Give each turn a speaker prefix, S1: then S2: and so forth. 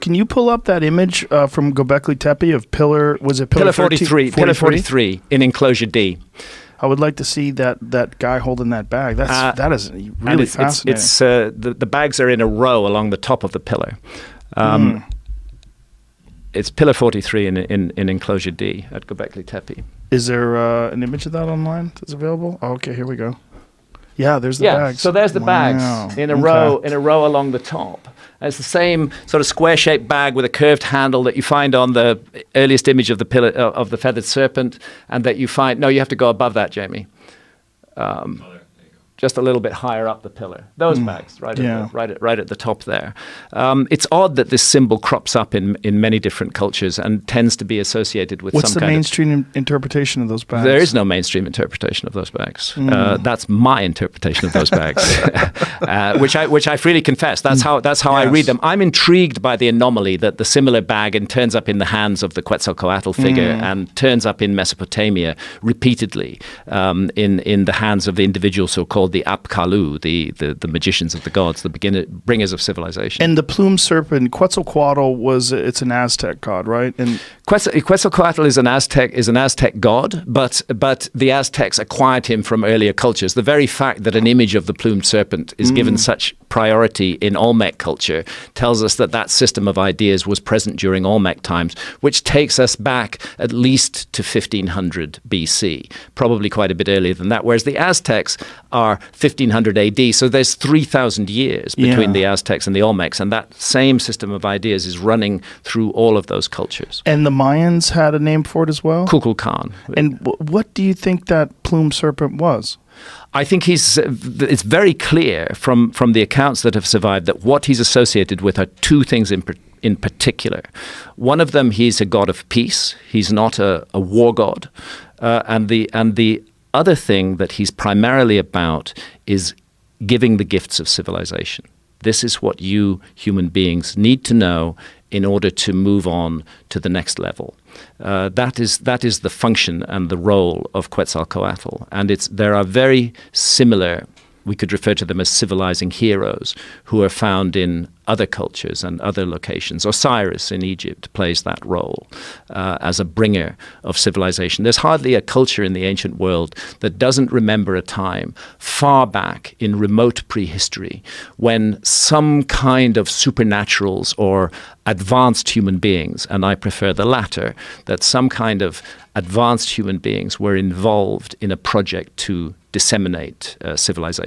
S1: can you pull up that image from Gobekli Tepe of pillar? Was it
S2: Pillar
S1: 43?
S2: 43? Pillar 43 in enclosure D.
S1: I would like to see that guy holding that bag. That is really fascinating.
S2: It's the bags are in a row along the top of the pillar. It's pillar 43 in enclosure D at Gobekli Tepe.
S1: Is there an image of that online that's available? Oh, okay, here we go. Yeah, there's the bags.
S2: So there's the bags in a row along the top. And it's the same sort of square-shaped bag with a curved handle that you find on the earliest image of the pillar of the feathered serpent, and that you find. No, you have to go above that, Jamie. Just a little bit higher up the pillar. Those bags, right at the top there. It's odd that this symbol crops up in many different cultures and tends to be associated with
S1: What's
S2: some
S1: the
S2: kind
S1: mainstream interpretation of those bags?
S2: There is no mainstream interpretation of those bags. That's my interpretation of those bags, which I freely confess. That's how I read them. I'm intrigued by the anomaly that the similar bag turns up in the hands of the Quetzalcoatl figure and turns up in Mesopotamia repeatedly in the hands of the individuals so-called the Apkallu, the magicians of the gods, the bringers of civilization.
S1: And the plumed serpent, Quetzalcoatl it's an Aztec god, right? And
S2: Quetzalcoatl is an Aztec god, but the Aztecs acquired him from earlier cultures. The very fact that an image of the plumed serpent is given such priority in Olmec culture tells us that system of ideas was present during Olmec times, which takes us back at least to 1500 BC, probably quite a bit earlier than that, whereas the Aztecs are 1500 AD, so there's 3,000 years between the Aztecs and the Olmecs, and that same system of ideas is running through all of those cultures.
S1: And the Mayans had a name for it as well?
S2: Kukulkan.
S1: And what do you think that plumed serpent was?
S2: I think it's very clear from the accounts that have survived that what he's associated with are two things in particular. One of them, he's a god of peace. He's not a war god. And the other thing that he's primarily about is giving the gifts of civilization. This is what you human beings need to know in order to move on to the next level. That is the function and the role of Quetzalcoatl. And there are very similar, we could refer to them as civilizing heroes, who are found in other cultures and other locations. Osiris in Egypt plays that role as a bringer of civilization. There's hardly a culture in the ancient world that doesn't remember a time far back in remote prehistory when some kind of supernaturals or advanced human beings, and I prefer the latter, that some kind of advanced human beings were involved in a project to disseminate civilization.